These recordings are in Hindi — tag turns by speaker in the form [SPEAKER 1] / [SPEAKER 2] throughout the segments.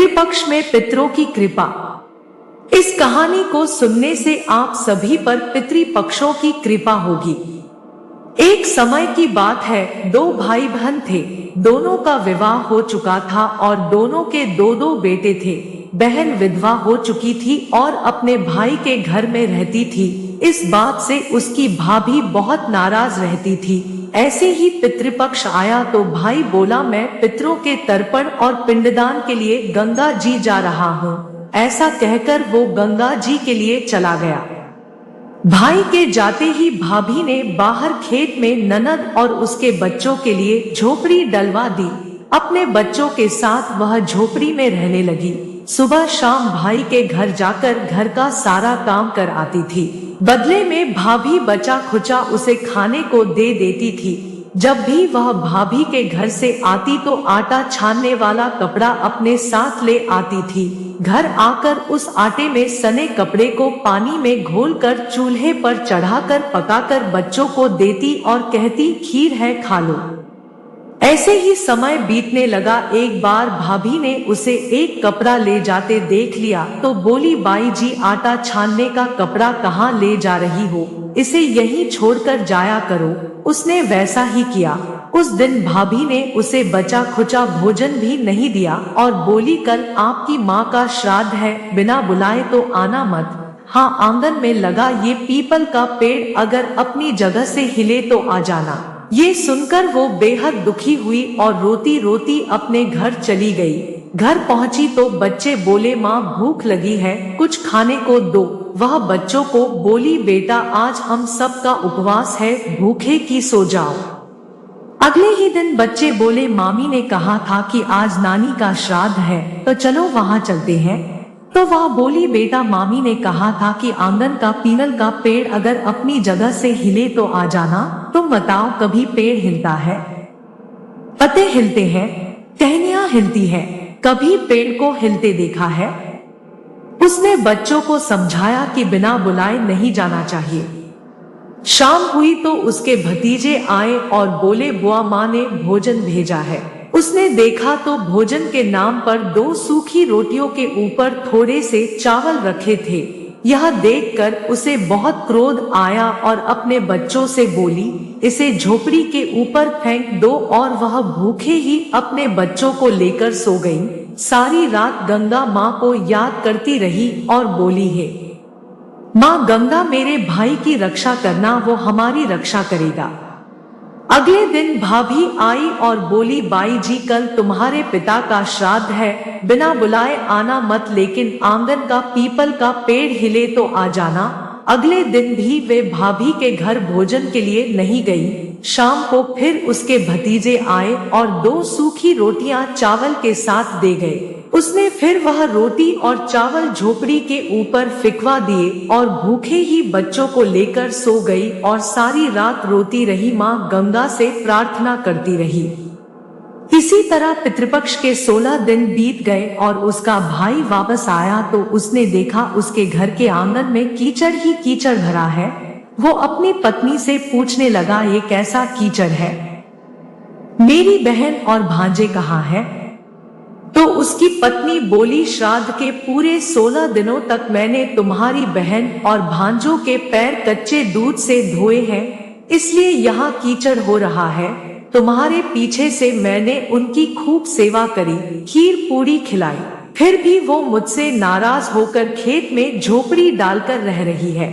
[SPEAKER 1] पितृपक्ष में पितरों की कृपा। इस कहानी को सुनने से आप सभी पर पितृपक्षों की कृपा होगी। एक समय की बात है, दो भाई बहन थे। दोनों का विवाह हो चुका था और दोनों के दो दो बेटे थे। बहन विधवा हो चुकी थी और अपने भाई के घर में रहती थी। इस बात से उसकी भाभी बहुत नाराज रहती थी। ऐसे ही पितृपक्ष आया तो भाई बोला, मैं पितरों के तर्पण और पिंडदान के लिए गंगा जी जा रहा हूँ। ऐसा कहकर वो गंगा जी के लिए चला गया। भाई के जाते ही भाभी ने बाहर खेत में ननद और उसके बच्चों के लिए झोपड़ी डलवा दी। अपने बच्चों के साथ वह झोपड़ी में रहने लगी। सुबह शाम भाई के घर जाकर घर का सारा काम कर आती थी। बदले में भाभी बचा खुचा उसे खाने को दे देती थी। जब भी वह भाभी के घर से आती तो आटा छानने वाला कपड़ा अपने साथ ले आती थी। घर आकर उस आटे में सने कपड़े को पानी में घोलकर चूल्हे पर चढ़ाकर पकाकर बच्चों को देती और कहती, खीर है खा लो। ऐसे ही समय बीतने लगा। एक बार भाभी ने उसे एक कपड़ा ले जाते देख लिया तो बोली, बाई जी, आटा छानने का कपड़ा कहाँ ले जा रही हो? इसे यहीं छोड़कर जाया करो। उसने वैसा ही किया। उस दिन भाभी ने उसे बचा खुचा भोजन भी नहीं दिया और बोली, कल आपकी माँ का श्राद्ध है, बिना बुलाए तो आना मत। हाँ, आंगन में लगा ये पीपल का पेड़ अगर अपनी जगह से हिले तो आ जाना। ये सुनकर वो बेहद दुखी हुई और रोती रोती अपने घर चली गई। घर पहुंची तो बच्चे बोले, माँ भूख लगी है, कुछ खाने को दो। वह बच्चों को बोली, बेटा आज हम सब का उपवास है, भूखे की सो जाओ। अगले ही दिन बच्चे बोले, मामी ने कहा था कि आज नानी का श्राद्ध है, तो चलो वहां चलते हैं। तो वह बोली, बेटा मामी ने कहा था कि आंगन का पीपल का पेड़ अगर अपनी जगह से हिले तो आ जाना। तुम बताओ, कभी पेड़ हिलता है? पत्ते हिलते हैं, टहनियां हिलती है, कभी पेड़ को हिलते देखा है? उसने बच्चों को समझाया कि बिना बुलाए नहीं जाना चाहिए। शाम हुई तो उसके भतीजे आए और बोले, बुआ, माँ ने भोजन भेजा है। उसने देखा तो भोजन के नाम पर 2 सूखी रोटियों के ऊपर थोड़े से चावल रखे थे। यह देखकर उसे बहुत क्रोध आया और अपने बच्चों से बोली, इसे झोपड़ी के ऊपर फेंक दो। और वह भूखे ही अपने बच्चों को लेकर सो गई। सारी रात गंगा माँ को याद करती रही और बोली, है माँ गंगा, मेरे भाई की रक्षा करना, वो हमारी रक्षा करेगा। अगले दिन भाभी आई और बोली, बाई जी, कल तुम्हारे पिता का श्राद्ध है, बिना बुलाए आना मत, लेकिन आंगन का पीपल का पेड़ हिले तो आ जाना। अगले दिन भी वे भाभी के घर भोजन के लिए नहीं गई। शाम को फिर उसके भतीजे आए और 2 सूखी रोटियां चावल के साथ दे गए। उसने फिर वह रोटी और चावल झोपड़ी के ऊपर फिकवा दिए और भूखे ही बच्चों को लेकर सो गई और सारी रात रोती रही, माँ गंगा से प्रार्थना करती रही। इसी तरह पितृपक्ष के 16 दिन बीत गए और उसका भाई वापस आया तो उसने देखा उसके घर के आंगन में कीचड़ ही कीचड़ भरा है। वो अपनी पत्नी से पूछने लगा, ये कैसा कीचड़ है? मेरी बहन और भांजे कहाँ हैं? तो उसकी पत्नी बोली, श्राद्ध के पूरे 16 दिनों तक मैंने तुम्हारी बहन और भांजों के पैर कच्चे दूध से धोए हैं, इसलिए यहाँ कीचड़ हो रहा है। तुम्हारे पीछे से मैंने उनकी खूब सेवा करी, खीर पूरी खिलाई, फिर भी वो मुझसे नाराज होकर खेत में झोपड़ी डालकर रह रही है।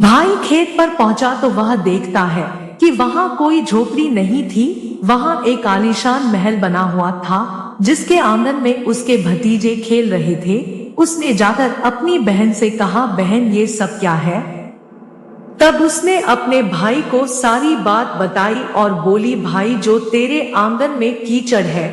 [SPEAKER 1] भाई खेत पर पहुंचा तो वह देखता है कि वहां कोई झोपड़ी नहीं थी। वहां एक आलीशान महल बना हुआ था जिसके आंगन में उसके भतीजे खेल रहे थे। उसने जाकर अपनी बहन से कहा, बहन ये सब क्या है? तब उसने अपने भाई को सारी बात बताई और बोली, भाई जो तेरे आंगन में कीचड़ है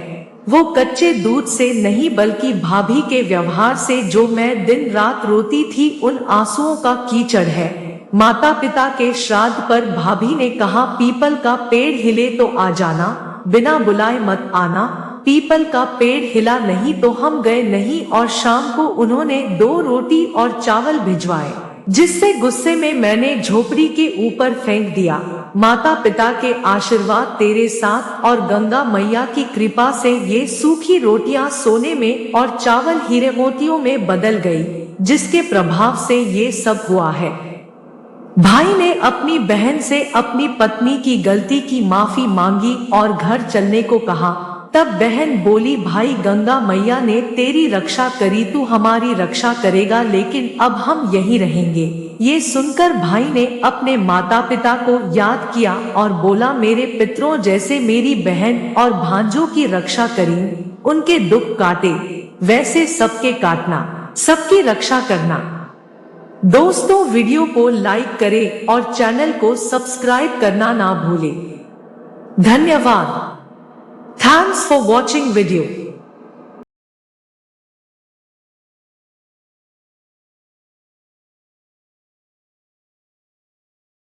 [SPEAKER 1] वो कच्चे दूध से नहीं बल्कि भाभी के व्यवहार से, जो मैं दिन रात रोती थी उन आंसुओं का कीचड़ है। माता पिता के श्राद्ध पर भाभी ने कहा, पीपल का पेड़ हिले तो आ जाना, बिना बुलाए मत आना। पीपल का पेड़ हिला नहीं तो हम गए नहीं और शाम को उन्होंने 2 रोटी और चावल भिजवाए, जिससे गुस्से में मैंने झोपड़ी के ऊपर फेंक दिया। माता पिता के आशीर्वाद तेरे साथ और गंगा मैया की कृपा से ये सूखी रोटियां सोने में और चावल हीरे मोतियों में बदल गई, जिसके प्रभाव से ये सब हुआ है। भाई ने अपनी बहन से अपनी पत्नी की गलती की माफी मांगी और घर चलने को कहा। तब बहन बोली, भाई गंगा मैया ने तेरी रक्षा करी, तू हमारी रक्षा करेगा, लेकिन अब हम यहीं रहेंगे। ये सुनकर भाई ने अपने माता पिता को याद किया और बोला, मेरे पितरों जैसे मेरी बहन और भांजों की रक्षा करी, उनके दुख काटे, वैसे सबके काटना, सबकी रक्षा करना। दोस्तों, वीडियो को लाइक करें और चैनल को सब्सक्राइब करना ना भूलें। धन्यवाद। Thanks for watching video.